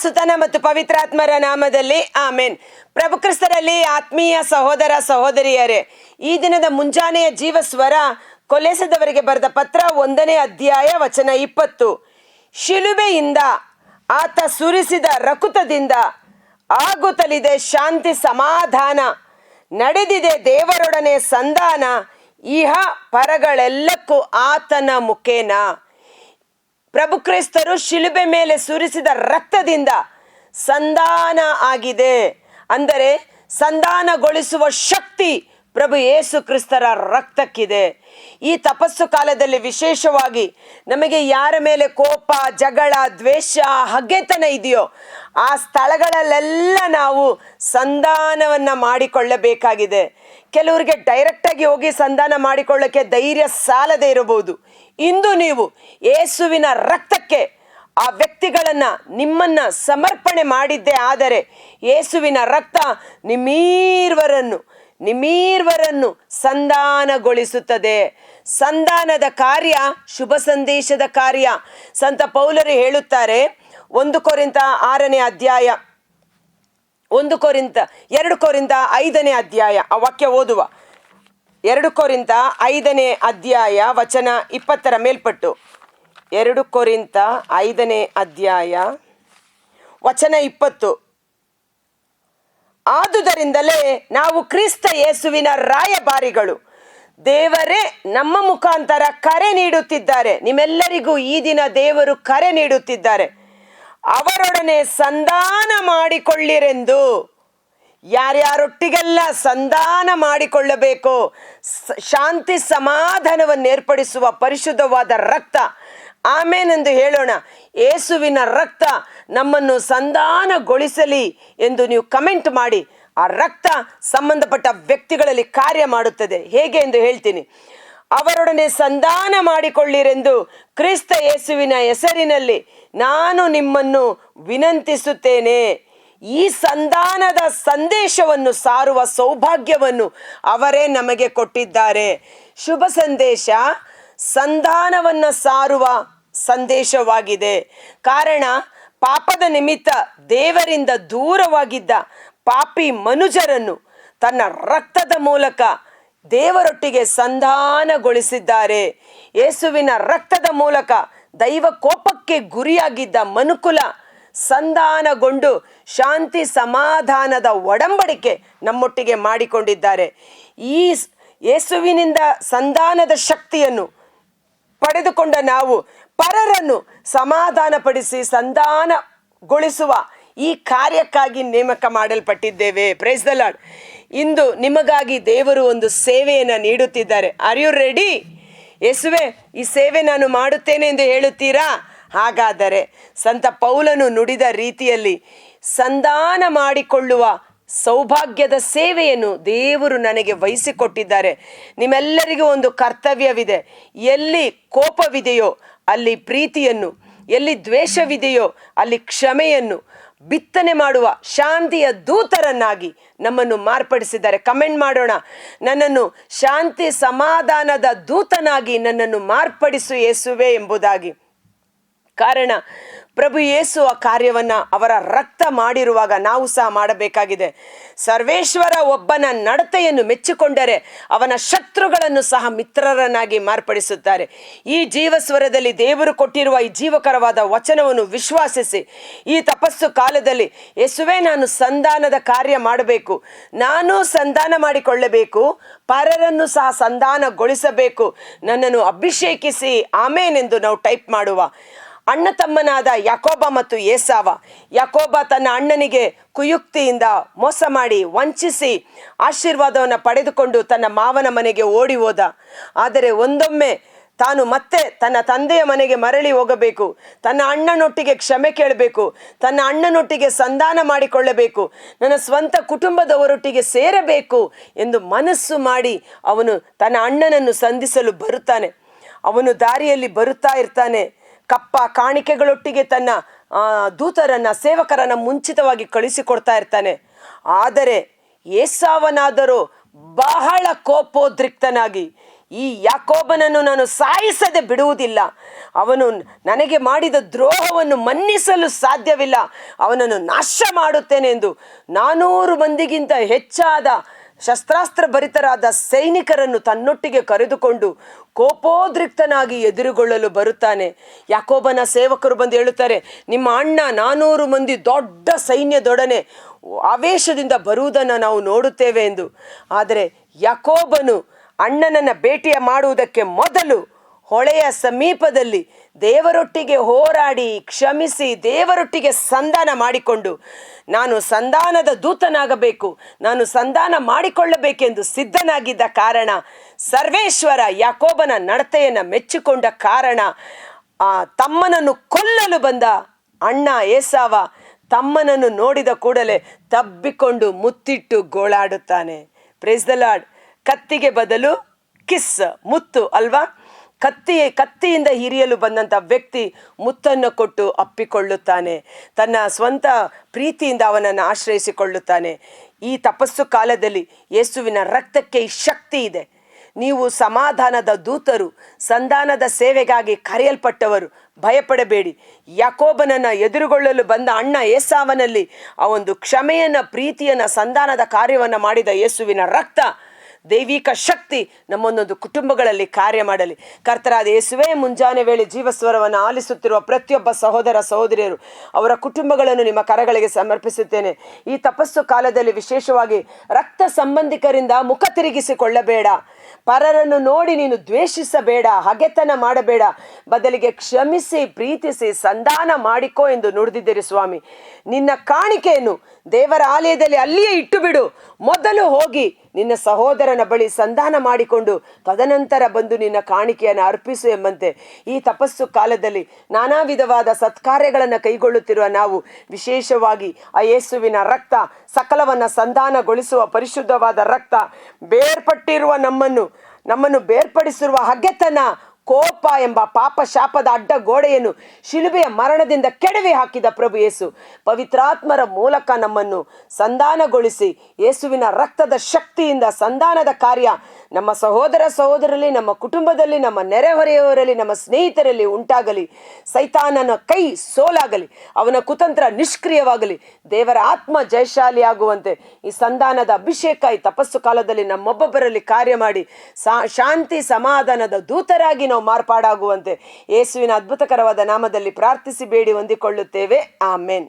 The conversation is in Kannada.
ಸುತನ ಮತ್ತು ಪವಿತ್ರಾತ್ಮರ ನಾಮದಲ್ಲಿ ಆಮೇನ್. ಪ್ರಭು ಕ್ರಿಸ್ತರಲ್ಲಿ ಆತ್ಮೀಯ ಸಹೋದರ ಸಹೋದರಿಯರೇ, ಈ ದಿನದ ಮುಂಜಾನೆಯ ಜೀವಸ್ವರ ಕೊಲೆಸದವರಿಗೆ ಬರೆದ ಪತ್ರ 1ನೇ ಅಧ್ಯಾಯ ವಚನ 20. ಶಿಲುಬೆಯಿಂದ ಆತ ಸುರಿಸಿದ ರಕ್ತದಿಂದ ಆಗುತ್ತಲಿದೆ ಶಾಂತಿ ಸಮಾಧಾನ, ನಡೆದಿದೆ ದೇವರೊಡನೆ ಸಂಧಾನ, ಇಹ ಪರಗಳೆಲ್ಲಕ್ಕೂ ಆತನ ಮುಖೇನ. ಪ್ರಭು ಕ್ರಿಸ್ತರು ಶಿಲುಬೆ ಮೇಲೆ ಸುರಿಸಿದ ರಕ್ತದಿಂದ ಸಂಧಾನ ಆಗಿದೆ. ಅಂದರೆ ಸಂಧಾನಗೊಳಿಸುವ ಶಕ್ತಿ ಪ್ರಭು ಯೇಸು ಕ್ರಿಸ್ತರ ರಕ್ತಕ್ಕಿದೆ. ಈ ತಪಸ್ಸು ಕಾಲದಲ್ಲಿ ವಿಶೇಷವಾಗಿ ನಮಗೆ ಯಾರ ಮೇಲೆ ಕೋಪ, ಜಗಳ, ದ್ವೇಷ, ಹಗೆತನ ಇದೆಯೋ ಆ ಸ್ಥಳಗಳಲ್ಲೆಲ್ಲ ನಾವು ಸಂಧಾನವನ್ನು ಮಾಡಿಕೊಳ್ಳಬೇಕಾಗಿದೆ. ಕೆಲವರಿಗೆ ಡೈರೆಕ್ಟಾಗಿ ಹೋಗಿ ಸಂಧಾನ ಮಾಡಿಕೊಳ್ಳೋಕ್ಕೆ ಧೈರ್ಯ ಸಾಲದೇ ಇರಬಹುದು. ಇಂದು ನೀವು ಯೇಸುವಿನ ರಕ್ತಕ್ಕೆ ಆ ವ್ಯಕ್ತಿಗಳನ್ನು ನಿಮ್ಮನ್ನು ಸಮರ್ಪಣೆ ಮಾಡಿದ್ದೇ ಆದರೆ ಯೇಸುವಿನ ರಕ್ತ ನಿಮ್ಮೀರ್ವರನ್ನು ಸಂಧಾನಗೊಳಿಸುತ್ತದೆ. ಸಂಧಾನದ ಕಾರ್ಯ ಶುಭ ಸಂದೇಶದ ಕಾರ್ಯ. ಸಂತ ಪೌಲರು ಹೇಳುತ್ತಾರೆ 1 ಕೊರಿಂಥ 6ನೇ ಅಧ್ಯಾಯ 2 ಕೊರಿಂಥ 5ನೇ ಅಧ್ಯಾಯ ಆ ವಾಕ್ಯ ಓದುವ. 2 ಕೊರಿಂಥ 5ನೇ ಅಧ್ಯಾಯ ವಚನ 20ರ ಮೇಲ್ಪಟ್ಟು. 2 ಕೊರಿಂಥ 5ನೇ ಅಧ್ಯಾಯ ವಚನ 20. ಆದುದರಿಂದಲೇ ನಾವು ಕ್ರಿಸ್ತ ಯೇಸುವಿನ ರಾಯಭಾರಿಗಳು, ದೇವರೇ ನಮ್ಮ ಮುಖಾಂತರ ಕರೆ ನೀಡುತ್ತಿದ್ದಾರೆ. ನಿಮ್ಮೆಲ್ಲರಿಗೂ ಈ ದಿನ ದೇವರು ಕರೆ ನೀಡುತ್ತಿದ್ದಾರೆ. ಅವರೊಡನೆ ಸಂಧಾನ ಮಾಡಿಕೊಳ್ಳಿರೆಂದು. ಯಾರ್ಯಾರೊಟ್ಟಿಗೆಲ್ಲ ಸಂಧಾನ ಮಾಡಿಕೊಳ್ಳಬೇಕು, ಶಾಂತಿ ಸಮಾಧಾನವನ್ನು ಏರ್ಪಡಿಸುವ ಪರಿಶುದ್ಧವಾದ ರಕ್ತ. ಆಮೇನ್ ಎಂದು ಹೇಳೋಣ. ಯೇಸುವಿನ ರಕ್ತ ನಮ್ಮನ್ನು ಸಂಧಾನಗೊಳಿಸಲಿ ಎಂದು ನೀವು ಕಮೆಂಟ್ ಮಾಡಿ. ಆ ರಕ್ತ ಸಂಬಂಧಪಟ್ಟ ವ್ಯಕ್ತಿಗಳಲ್ಲಿ ಕಾರ್ಯ ಮಾಡುತ್ತದೆ. ಹೇಗೆ ಎಂದು ಹೇಳ್ತೀನಿ. ಅವರೊಡನೆ ಸಂಧಾನ ಮಾಡಿಕೊಳ್ಳಿರೆಂದು ಕ್ರಿಸ್ತ ಯೇಸುವಿನ ಹೆಸರಿನಲ್ಲಿ ನಾನು ನಿಮ್ಮನ್ನು ವಿನಂತಿಸುತ್ತೇನೆ. ಈ ಸಂಧಾನದ ಸಂದೇಶವನ್ನು ಸಾರುವ ಸೌಭಾಗ್ಯವನ್ನು ಅವರೇ ನಮಗೆ ಕೊಟ್ಟಿದ್ದಾರೆ. ಶುಭ ಸಂದೇಶ ಸಂಧಾನವನ್ನು ಸಾರುವ ಸಂದೇಶವಾಗಿದೆ. ಕಾರಣ ಪಾಪದ ನಿಮಿತ್ತ ದೇವರಿಂದ ದೂರವಾಗಿದ್ದ ಪಾಪಿ ಮನುಜರನ್ನು ತನ್ನ ರಕ್ತದ ಮೂಲಕ ದೇವರೊಟ್ಟಿಗೆ ಸಂಧಾನಗೊಳಿಸಿದ್ದಾರೆ. ಯೇಸುವಿನ ರಕ್ತದ ಮೂಲಕ ದೈವ ಕೋಪಕ್ಕೆ ಗುರಿಯಾಗಿದ್ದ ಮನುಕುಲ ಸಂಧಾನಗೊಂಡು ಶಾಂತಿ ಸಮಾಧಾನದ ಒಡಂಬಡಿಕೆ ನಮ್ಮೊಟ್ಟಿಗೆ ಮಾಡಿಕೊಂಡಿದ್ದಾರೆ. ಈ ಯೇಸುವಿನಿಂದ ಸಂಧಾನದ ಶಕ್ತಿಯನ್ನು ಪಡೆದುಕೊಂಡ ನಾವು ಪರರನ್ನು ಸಮಾಧಾನಪಡಿಸಿ ಸಂಧಾನಗೊಳಿಸುವ ಈ ಕಾರ್ಯಕ್ಕಾಗಿ ನೇಮಕ ಮಾಡಲ್ಪಟ್ಟಿದ್ದೇವೆ. Praise the lord. ಇಂದು ನಿಮಗಾಗಿ ದೇವರು ಒಂದು ಸೇವೆಯನ್ನು ನೀಡುತ್ತಿದ್ದಾರೆ. Are you ready? ಯೇಸುವೆ, ಈ ಸೇವೆ ನಾನು ಮಾಡುತ್ತೇನೆ ಎಂದು ಹೇಳುತ್ತೀರಾ? ಹಾಗಾದರೆ ಸಂತ ಪೌಲನು ನುಡಿದ ರೀತಿಯಲ್ಲಿ ಸಂಧಾನ ಮಾಡಿಕೊಳ್ಳುವ ಸೌಭಾಗ್ಯದ ಸೇವೆಯನ್ನು ದೇವರು ನನಗೆ ವಹಿಸಿಕೊಟ್ಟಿದ್ದಾರೆ. ನಿಮ್ಮೆಲ್ಲರಿಗೂ ಒಂದು ಕರ್ತವ್ಯವಿದೆ. ಎಲ್ಲಿ ಕೋಪವಿದೆಯೋ ಅಲ್ಲಿ ಪ್ರೀತಿಯನ್ನು, ಎಲ್ಲಿ ದ್ವೇಷವಿದೆಯೋ ಅಲ್ಲಿ ಕ್ಷಮೆಯನ್ನು ಬಿತ್ತನೆ ಮಾಡುವ ಶಾಂತಿಯ ದೂತರನ್ನಾಗಿ ನಮ್ಮನ್ನು ಮಾರ್ಪಡಿಸಿದ್ದಾರೆ. ಕಮೆಂಟ್ ಮಾಡೋಣ. ನನ್ನನ್ನು ಶಾಂತಿ ಸಮಾಧಾನದ ದೂತನಾಗಿ ನನ್ನನ್ನು ಮಾರ್ಪಡಿಸು ಯೇಸುವೆ ಎಂಬುದಾಗಿ. ಕಾರಣ ಪ್ರಭು ಯೇಸು ಆ ಕಾರ್ಯವನ್ನು ಅವರ ರಕ್ತ ಮಾಡಿರುವಾಗ ನಾವು ಸಹ ಮಾಡಬೇಕಾಗಿದೆ. ಸರ್ವೇಶ್ವರ ಒಬ್ಬನ ನಡತೆಯನ್ನು ಮೆಚ್ಚಿಕೊಂಡರೆ ಅವನ ಶತ್ರುಗಳನ್ನು ಸಹ ಮಿತ್ರರನ್ನಾಗಿ ಮಾರ್ಪಡಿಸುತ್ತಾರೆ. ಈ ಜೀವಸ್ವರದಲ್ಲಿ ದೇವರು ಕೊಟ್ಟಿರುವ ಈ ಜೀವಕರವಾದ ವಚನವನ್ನು ವಿಶ್ವಾಸಿಸಿ ಈ ತಪಸ್ಸು ಕಾಲದಲ್ಲಿ ಯೇಸುವೆ, ನಾನು ಸಂಧಾನದ ಕಾರ್ಯ ಮಾಡಬೇಕು, ನಾನು ಸಂಧಾನ ಮಾಡಿಕೊಳ್ಳಬೇಕು, ಪರರನ್ನು ಸಹ ಸಂಧಾನಗೊಳಿಸಬೇಕು, ನನ್ನನ್ನು ಅಭಿಷೇಕಿಸಿ ಆಮೇನ್ ಎಂದು ನಾವು ಟೈಪ್ ಮಾಡುವ. ಅಣ್ಣ ತಮ್ಮನಾದ ಯಾಕೋಬ ಮತ್ತು ಏಸಾವ. ಯಾಕೋಬ ತನ್ನ ಅಣ್ಣನಿಗೆ ಕುಯುಕ್ತಿಯಿಂದ ಮೋಸ ಮಾಡಿ ವಂಚಿಸಿ ಆಶೀರ್ವಾದವನ್ನು ಪಡೆದುಕೊಂಡು ತನ್ನ ಮಾವನ ಮನೆಗೆ ಓಡಿ ಹೋದ. ಆದರೆ ಒಂದೊಮ್ಮೆ ತಾನು ಮತ್ತೆ ತನ್ನ ತಂದೆಯ ಮನೆಗೆ ಮರಳಿ ಹೋಗಬೇಕು, ತನ್ನ ಅಣ್ಣನೊಟ್ಟಿಗೆ ಕ್ಷಮೆ ಕೇಳಬೇಕು, ತನ್ನ ಅಣ್ಣನೊಟ್ಟಿಗೆ ಸಂಧಾನ ಮಾಡಿಕೊಳ್ಳಬೇಕು, ನನ್ನ ಸ್ವಂತ ಕುಟುಂಬದವರೊಟ್ಟಿಗೆ ಸೇರಬೇಕು ಎಂದು ಮನಸ್ಸು ಮಾಡಿ ಅವನು ತನ್ನ ಅಣ್ಣನನ್ನು ಸಂಧಿಸಲು ಬರುತ್ತಾನೆ. ಅವನು ದಾರಿಯಲ್ಲಿ ಬರುತ್ತಾ ಇರ್ತಾನೆ. ಕಪ್ಪ ಕಾಣಿಕೆಗಳೊಟ್ಟಿಗೆ ತನ್ನ ದೂತರನ್ನ, ಸೇವಕರನ್ನ ಮುಂಚಿತವಾಗಿ ಕಳಿಸಿಕೊಡ್ತಾ ಇರ್ತಾನೆ. ಆದರೆ ಏಸಾವನಾದರೂ ಬಹಳ ಕೋಪೋದ್ರಿಕ್ತನಾಗಿ ಈ ಯಾಕೋಬನನ್ನು ನಾನು ಸಾಯಿಸದೆ ಬಿಡುವುದಿಲ್ಲ. ಅವನು ನನಗೆ ಮಾಡಿದ ದ್ರೋಹವನ್ನು ಮನ್ನಿಸಲು ಸಾಧ್ಯವಿಲ್ಲ. ಅವನನ್ನು ನಾಶ ಮಾಡುತ್ತೇನೆ ಎಂದು 400 ಮಂದಿಗಿಂತ ಹೆಚ್ಚಾದ ಶಸ್ತ್ರಾಸ್ತ್ರ ಭರಿತರಾದ ಸೈನಿಕರನ್ನು ತನ್ನೊಟ್ಟಿಗೆ ಕರೆದುಕೊಂಡು ಕೋಪೋದ್ರಿಕ್ತನಾಗಿ ಎದುರುಗೊಳ್ಳಲು ಬರುತ್ತಾನೆ. ಯಾಕೋಬನ ಸೇವಕರು ಬಂದು ಹೇಳುತ್ತಾರೆ, ನಿಮ್ಮ ಅಣ್ಣ 400 ಮಂದಿ ದೊಡ್ಡ ಸೈನ್ಯದೊಡನೆ ಆವೇಶದಿಂದ ಬರುವುದನ್ನು ನಾವು ನೋಡುತ್ತೇವೆ ಎಂದು. ಆದರೆ ಯಾಕೋಬನು ಅಣ್ಣನನ್ನು ಭೇಟಿಯ ಮಾಡುವುದಕ್ಕೆ ಮೊದಲು ಹೊಳೆಯ ಸಮೀಪದಲ್ಲಿ ದೇವರೊಟ್ಟಿಗೆ ಹೋರಾಡಿ ಕ್ಷಮಿಸಿ ದೇವರೊಟ್ಟಿಗೆ ಸಂಧಾನ ಮಾಡಿಕೊಂಡು, ನಾನು ಸಂಧಾನದ ದೂತನಾಗಬೇಕು, ನಾನು ಸಂಧಾನ ಮಾಡಿಕೊಳ್ಳಬೇಕೆಂದು ಸಿದ್ಧನಾಗಿದ್ದ ಕಾರಣ, ಸರ್ವೇಶ್ವರ ಯಾಕೋಬನ ನಡತೆಯನ್ನು ಮೆಚ್ಚಿಕೊಂಡ ಕಾರಣ, ತಮ್ಮನನ್ನು ಕೊಲ್ಲಲು ಬಂದ ಅಣ್ಣ ಏಸಾವ ತಮ್ಮನನ್ನು ನೋಡಿದ ಕೂಡಲೇ ತಬ್ಬಿಕೊಂಡು ಮುತ್ತಿಟ್ಟು ಗೋಳಾಡುತ್ತಾನೆ. Praise the lord. ಕತ್ತಿಗೆ ಬದಲು ಕಿಸ್, ಮುತ್ತು ಅಲ್ವಾ? ಕತ್ತಿಯಿಂದ ಹಿರಿಯಲು ಬಂದಂಥ ವ್ಯಕ್ತಿ ಮುತ್ತನ್ನು ಕೊಟ್ಟು ಅಪ್ಪಿಕೊಳ್ಳುತ್ತಾನೆ. ತನ್ನ ಸ್ವಂತ ಪ್ರೀತಿಯಿಂದ ಅವನನ್ನು ಆಶ್ರಯಿಸಿಕೊಳ್ಳುತ್ತಾನೆ. ಈ ತಪಸ್ಸು ಕಾಲದಲ್ಲಿ ಯೇಸುವಿನ ರಕ್ತಕ್ಕೆ ಈ ಶಕ್ತಿ ಇದೆ. ನೀವು ಸಮಾಧಾನದ ದೂತರು, ಸಂಧಾನದ ಸೇವೆಗಾಗಿ ಕರೆಯಲ್ಪಟ್ಟವರು. ಭಯಪಡಬೇಡಿ. ಯಾಕೋಬನನ್ನು ಎದುರುಗೊಳ್ಳಲು ಬಂದ ಅಣ್ಣ ಏಸಾವನಲ್ಲಿ ಆ ಒಂದು ಕ್ಷಮೆಯನ್ನು, ಪ್ರೀತಿಯನ್ನು, ಸಂಧಾನದ ಕಾರ್ಯವನ್ನು ಮಾಡಿದ ಯೇಸುವಿನ ರಕ್ತ, ದೈವಿಕ ಶಕ್ತಿ ನಮ್ಮೊಂದೊಂದು ಕುಟುಂಬಗಳಲ್ಲಿ ಕಾರ್ಯ ಮಾಡಲಿ. ಕರ್ತರಾದ ಯೇಸುವೇ, ಮುಂಜಾನೆ ವೇಳೆ ಜೀವಸ್ವರವನ್ನು ಆಲಿಸುತ್ತಿರುವ ಪ್ರತಿಯೊಬ್ಬ ಸಹೋದರ ಸಹೋದರಿಯರು, ಅವರ ಕುಟುಂಬಗಳನ್ನು ನಿಮ್ಮ ಕರಗಳಿಗೆ ಸಮರ್ಪಿಸುತ್ತೇನೆ. ಈ ತಪಸ್ಸು ಕಾಲದಲ್ಲಿ ವಿಶೇಷವಾಗಿ ರಕ್ತ ಸಂಬಂಧಿಕರಿಂದ ಮುಖ ತಿರುಗಿಸಿಕೊಳ್ಳಬೇಡ. ಪರರನ್ನು ನೋಡಿ ನೀನು ದ್ವೇಷಿಸಬೇಡ, ಹಗೆತನ ಮಾಡಬೇಡ. ಬದಲಿಗೆ ಕ್ಷಮಿಸಿ, ಪ್ರೀತಿಸಿ, ಸಂಧಾನ ಮಾಡಿಕೋ ಎಂದು ನುಡಿದಿದ್ದೀರಿ ಸ್ವಾಮಿ. ನಿನ್ನ ಕಾಣಿಕೆಯನ್ನು ದೇವರ ಆಲಯದಲ್ಲಿ ಅಲ್ಲಿಯೇ ಇಟ್ಟು ಬಿಡು. ಮೊದಲು ಹೋಗಿ ನಿನ್ನ ಸಹೋದರನ ಬಳಿ ಸಂಧಾನ ಮಾಡಿಕೊಂಡು ತದನಂತರ ಬಂದು ನಿನ್ನ ಕಾಣಿಕೆಯನ್ನು ಅರ್ಪಿಸು ಎಂಬಂತೆ ಈ ತಪಸ್ಸು ಕಾಲದಲ್ಲಿ ನಾನಾ ವಿಧವಾದ ಸತ್ಕಾರ್ಯಗಳನ್ನು ಕೈಗೊಳ್ಳುತ್ತಿರುವ ನಾವು ವಿಶೇಷವಾಗಿ ಆ ಯೇಸುವಿನ ರಕ್ತ, ಸಕಲವನ್ನು ಸಂಧಾನಗೊಳಿಸುವ ಪರಿಶುದ್ಧವಾದ ರಕ್ತ, ಬೇರ್ಪಟ್ಟಿರುವ ನಮ್ಮನ್ನು ಬೇರ್ಪಡಿಸಿರುವ ಹಗೆತನ, ಕೋಪ ಎಂಬ ಪಾಪ ಶಾಪದ ಅಡ್ಡ ಗೋಡೆಯನ್ನು ಶಿಲುಬೆಯ ಮರಣದಿಂದ ಕೆಡವಿ ಹಾಕಿದ ಪ್ರಭು ಯೇಸು ಪವಿತ್ರಾತ್ಮರ ಮೂಲಕ ನಮ್ಮನ್ನು ಸಂಧಾನಗೊಳಿಸಿ, ಯೇಸುವಿನ ರಕ್ತದ ಶಕ್ತಿಯಿಂದ ಸಂಧಾನದ ಕಾರ್ಯ ನಮ್ಮ ಸಹೋದರ ಸಹೋದರಲ್ಲಿ, ನಮ್ಮ ಕುಟುಂಬದಲ್ಲಿ, ನಮ್ಮ ನೆರೆಹೊರೆಯವರಲ್ಲಿ, ನಮ್ಮ ಸ್ನೇಹಿತರಲ್ಲಿ ಉಂಟಾಗಲಿ. ಸೈತಾನನ ಕೈ ಸೋಲಾಗಲಿ, ಅವನ ಕುತಂತ್ರ ನಿಷ್ಕ್ರಿಯವಾಗಲಿ. ದೇವರ ಆತ್ಮ ಜಯಶಾಲಿಯಾಗುವಂತೆ ಈ ಸಂಧಾನದ ಅಭಿಷೇಕ ಈ ತಪಸ್ಸು ಕಾಲದಲ್ಲಿ ನಮ್ಮೊಬ್ಬೊಬ್ಬರಲ್ಲಿ ಕಾರ್ಯ ಮಾಡಿ ಶಾಂತಿ ಸಮಾಧಾನದ ದೂತರಾಗಿ ನಾವು ಮಾರ್ಪಾಡಾಗುವಂತೆ ಯೇಸುವಿನ ಅದ್ಭುತಕರವಾದ ನಾಮದಲ್ಲಿ ಪ್ರಾರ್ಥಿಸಿ ಬೇಡಿ ಹೊಂದಿಕೊಳ್ಳುತ್ತೇವೆ. ಆಮೆನ್.